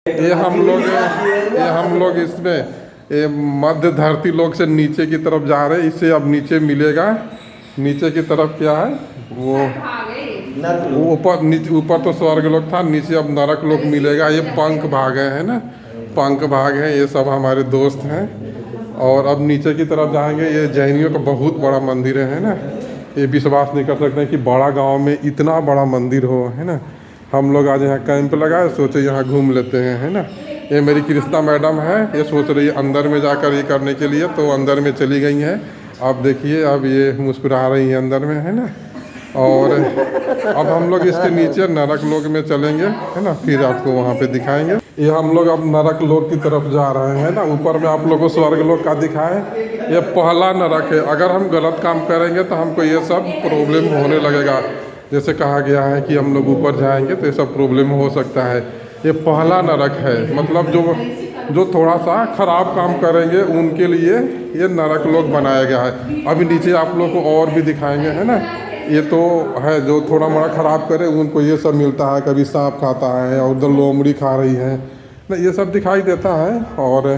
ये हम लोग इसमें ये मध्य धरती लोक से नीचे की तरफ जा रहे हैं। इससे अब नीचे मिलेगा, नीचे की तरफ क्या है वो ऊपर, नीचे ऊपर तो स्वर्ग लोक था, नीचे अब नरक लोक मिलेगा। ये पंख भाग है ना, पंख भाग है। ये सब हमारे दोस्त हैं। और अब नीचे की तरफ जाएंगे। ये जैनियों का बहुत बड़ा मंदिर है ना। ये विश्वास नहीं कर सकते कि बड़ा गांव में इतना बड़ा मंदिर हो, है ना। हम लोग आज यहाँ कैंप लगाए, सोचे यहाँ घूम लेते हैं, है ना। ये मेरी कृष्णा मैडम है, ये सोच रही है अंदर में जाकर ये करने के लिए, तो अंदर में चली गई हैं। आप देखिए, अब ये मुस्कुरा रही हैं अंदर में, है ना। और अब हम लोग इसके नीचे नरक लोक में चलेंगे, है ना, फिर आपको वहाँ पे दिखाएंगे। ये हम लोग अब नरक लोक की तरफ जा रहे हैं ना। ऊपर में आप लोगों को स्वर्ग लोक का दिखाए, ये पहला नरक है। अगर हम गलत काम करेंगे तो हमको ये सब प्रॉब्लम होने लगेगा। जैसे कहा गया है कि हम लोग ऊपर जाएंगे तो ये सब प्रॉब्लम हो सकता है। ये पहला नरक है, मतलब जो थोड़ा सा खराब काम करेंगे उनके लिए ये नरक लोक बनाया गया है। अभी नीचे आप लोग को और भी दिखाएंगे, है ना। ये तो है जो थोड़ा मोड़ा ख़राब करे उनको ये सब मिलता है। कभी सांप खाता है और उधर लोमड़ी खा रही है ना, ये सब दिखाई देता है। और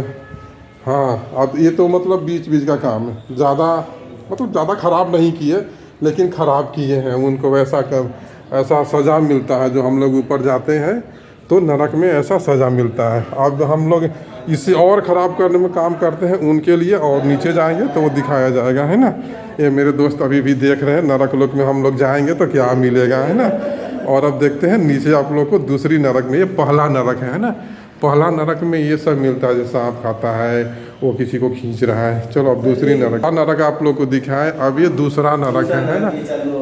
हाँ, अब ये तो मतलब बीच बीच का काम है। ज़्यादा ख़राब नहीं किए, लेकिन ख़राब किए हैं उनको ऐसा सज़ा मिलता है। जो हम लोग ऊपर जाते हैं तो नरक में ऐसा सज़ा मिलता है। अब हम लोग इससे और ख़राब करने में काम करते हैं उनके लिए, और नीचे जाएंगे तो वो दिखाया जाएगा, है ना। ये मेरे दोस्त अभी भी देख रहे हैं नरक लोक में हम लोग जाएंगे तो क्या मिलेगा, है ना। और अब देखते हैं नीचे आप लोग को दूसरी नरक में। ये पहला नरक है ना। पहला नरक में ये सब मिलता है, जैसे सांप खाता है, वो किसी को खींच रहा है। चलो अब दूसरी नरक आप लोग को दिखाए। अब ये दूसरा नरक है ना।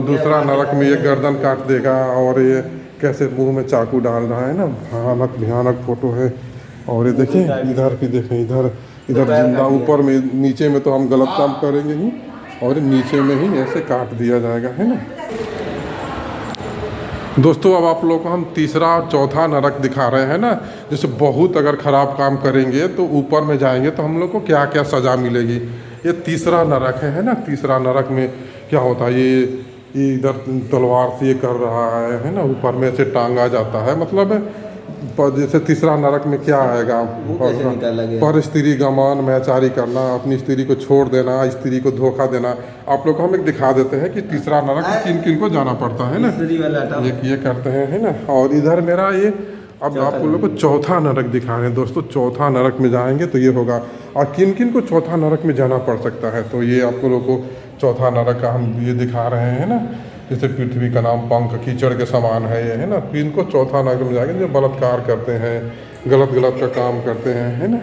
दूसरा नरक में ये गर्दन काट देगा और ये कैसे मुंह में चाकू डाल रहा है ना। भयानक भयानक फोटो है। और ये देखें इधर भी, देखें इधर जिंदा। ऊपर में, नीचे में तो हम गलत काम करेंगे ही, और नीचे में ही ऐसे काट दिया जाएगा, है ना। दोस्तों अब आप लोगों को हम तीसरा और चौथा नरक दिखा रहे हैं ना। जैसे बहुत अगर ख़राब काम करेंगे तो ऊपर में जाएंगे तो हम लोग को क्या क्या सज़ा मिलेगी। ये तीसरा नरक है ना। तीसरा नरक में क्या होता है, ये इधर तलवार से ये कर रहा है ना। ऊपर में से टांगा जाता है, मतलब जैसे तीसरा नरक में क्या आएगा, पर स्त्री गमन, मैचारी करना, अपनी स्त्री को छोड़ देना, स्त्री को धोखा देना। आप लोग को हम एक दिखा देते हैं कि तीसरा नरक किन किन को जाना पड़ता है ना। ये करते हैं, है ना। और इधर मेरा ये अब आप लोगों को चौथा नरक दिखा रहे हैं दोस्तों। चौथा नरक में जाएंगे तो ये होगा, और किन किन को चौथा नरक में जाना पड़ सकता है। तो ये आप लोगों को चौथा नरक का हम ये दिखा रहे हैं ना। जैसे पृथ्वी का नाम पंख कीचड़ के समान है ये, है ना। तो इनको चौथा नरक में जाएंगे जो बलात्कार करते हैं, गलत का काम करते हैं, है ना।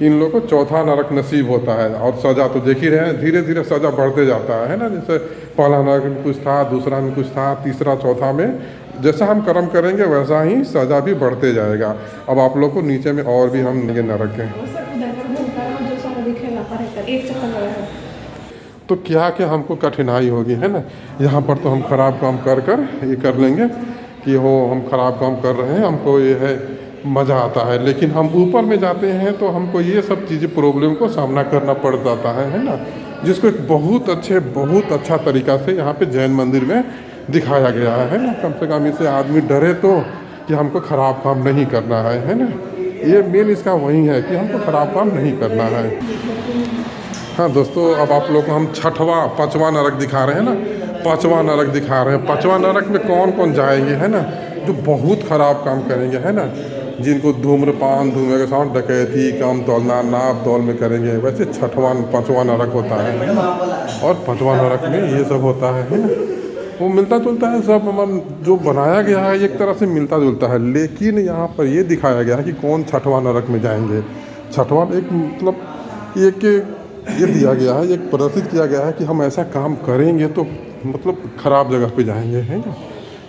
इन लोगों को चौथा नरक नसीब होता है। और सज़ा तो देख ही रहे हैं, धीरे धीरे सज़ा बढ़ते जाता है ना। जैसे पहला नरक में कुछ था, दूसरा में कुछ था, तीसरा चौथा में जैसा हम कर्म करेंगे वैसा ही सज़ा भी बढ़ते जाएगा। अब आप लोग को नीचे में और भी हम ये नरक हैं। तो क्या क्या हमको कठिनाई होगी, है ना। यहाँ पर तो हम ख़राब काम कर ये कर लेंगे कि हो हम ख़राब काम कर रहे हैं, हमको ये है मज़ा आता है। लेकिन हम ऊपर में जाते हैं तो हमको ये सब चीज़ें प्रॉब्लम को सामना करना पड़ जाता है ना। जिसको एक बहुत अच्छा तरीक़ा से यहाँ पे जैन मंदिर में दिखाया गया है ना। कम से कम इससे आदमी डरे तो कि हमको ख़राब काम नहीं करना है ना। ये मेन इसका वही है कि हमको ख़राब काम नहीं करना है। हाँ दोस्तों, अब आप लोग को हम पाँचवा नरक दिखा रहे हैं ना। पाँचवा नरक दिखा रहे हैं। पाँचवा नरक में कौन कौन जाएंगे, है ना। जो बहुत ख़राब काम करेंगे, है ना। जिनको धूम्रपान, धुएं के साथ डकैती, काम तोलना, नाप तोल में करेंगे, वैसे पाँचवा नरक होता है ना। और पाँचवा नरक में ये सब होता है ना। वो मिलता जुलता है सब, जो बनाया गया है एक तरह से मिलता जुलता है। लेकिन यहाँ पर ये दिखाया गया है कि कौन छठवां नरक में जाएंगे। छठवां एक मतलब ये दिया गया है, एक प्रदर्शित किया गया है कि हम ऐसा काम करेंगे तो मतलब ख़राब जगह पे जाएंगे, है ना।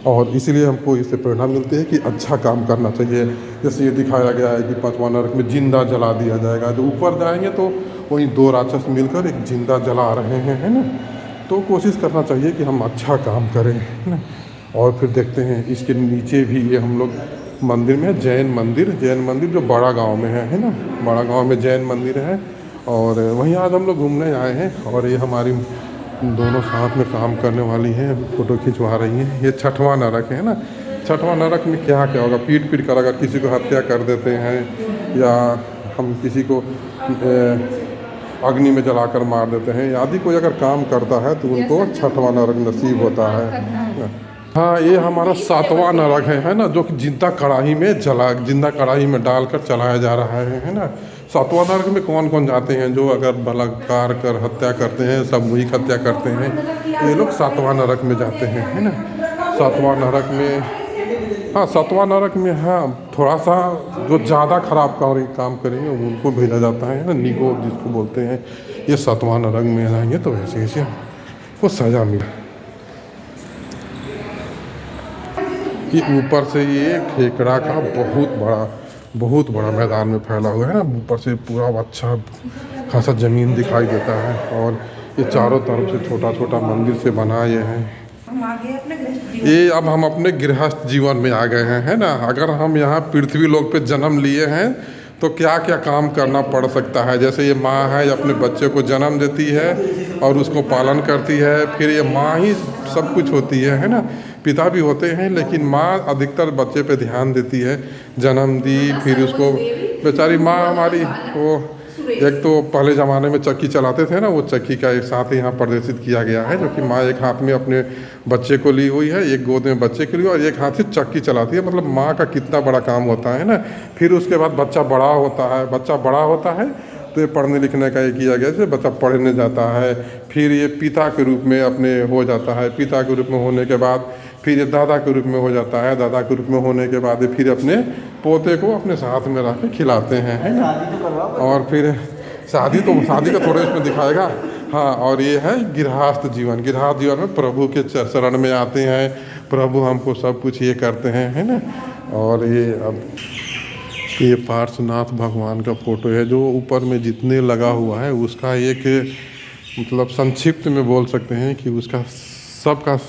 और इसीलिए हमको इससे प्रेरणा मिलती है कि अच्छा काम करना चाहिए। जैसे ये दिखाया गया है कि पाँचवां नरक में जिंदा जला दिया जाएगा। जो ऊपर जाएंगे तो वहीं दो राक्षस मिलकर एक जिंदा जला रहे हैं, है ना। तो कोशिश करना चाहिए कि हम अच्छा काम करें, है ना। और फिर देखते हैं इसके नीचे भी ये हम लोग मंदिर में जैन मंदिर जो बड़ा गाँव में है ना। बड़ा गाँव में जैन मंदिर है, और वहीं आज हम लोग घूमने आए हैं। और ये हमारी दोनों साथ में काम करने वाली हैं, फ़ोटो खिंचवा रही हैं। ये छठवां नरक है ना। छठवां नरक में क्या क्या होगा, पीट पीट कर अगर किसी को हत्या कर देते हैं या हम किसी को अग्नि में जलाकर मार देते हैं, आदि कोई अगर काम करता है तो उनको छठवां नरक नसीब होता है। हाँ, ये हमारा 7वां नरक है ना, जो कि जिंदा कढ़ाई में डालकर चलाया जा रहा है ना। 7वां नरक में कौन कौन जाते हैं, जो अगर बलात्कार कर हत्या करते हैं, सामूहिक हत्या करते हैं, ये लोग 7वां नरक में जाते हैं, है ना। 7वां नरक में, हाँ 7वां नरक में, हाँ थोड़ा सा जो ज़्यादा खराब काम करेंगे उनको भेजा जाता है ना, निगो जिसको बोलते हैं। ये 7वां नरक में जाएंगे तो वैसे वैसे वो सज़ा मिले। ये ऊपर से ये खेकड़ा का बहुत बड़ा मैदान में फैला हुआ है ना, ऊपर से पूरा अच्छा खासा ज़मीन दिखाई देता है, और ये चारों तरफ से छोटा छोटा मंदिर से बना ये है। ये अब हम अपने गृहस्थ जीवन में आ गए हैं, है ना। अगर हम यहाँ पृथ्वी लोक पे जन्म लिए हैं तो क्या क्या काम करना पड़ सकता है। जैसे ये माँ है, अपने बच्चे को जन्म देती है और उसको पालन करती है, फिर ये माँ ही सब कुछ होती है ना। पिता भी होते हैं लेकिन माँ अधिकतर बच्चे पे ध्यान देती है, जन्म दी, फिर उसको बेचारी माँ हमारी, वो एक तो पहले ज़माने में चक्की चलाते थे ना, वो चक्की का एक साथ यहाँ प्रदर्शित किया गया है, जो कि माँ एक हाथ में अपने बच्चे को ली हुई है, एक गोद में बच्चे के लिए, और एक हाथ से चक्की चलाती है। मतलब माँ का कितना बड़ा काम होता है ना। फिर उसके बाद बच्चा बड़ा होता है तो ये पढ़ने लिखने का ये किया गया, जैसे बच्चा पढ़ने जाता है, फिर ये पिता के रूप में अपने हो जाता है, पिता के रूप में होने के बाद फिर ये दादा के रूप में हो जाता है, दादा के रूप में होने के बाद फिर अपने पोते को अपने साथ में रख के खिलाते हैं, है ना। और फिर शादी का थोड़ा इसमें दिखाएगा। हाँ, और ये है गृहस्थ जीवन में प्रभु के शरण में आते हैं, प्रभु हमको सब कुछ ये करते हैं, है ना। और ये पार्श्वनाथ भगवान का फोटो है, जो ऊपर में जितने लगा हुआ है उसका एक मतलब संक्षिप्त में बोल सकते हैं कि उसका सबका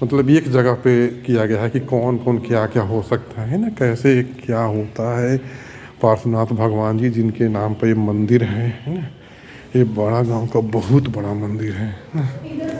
मतलब एक जगह पे किया गया है कि कौन कौन क्या क्या हो सकता है ना, कैसे क्या होता है। पार्श्वनाथ भगवान जी जिनके नाम पर ये मंदिर है ना, ये बड़ा गांव का बहुत बड़ा मंदिर है ना।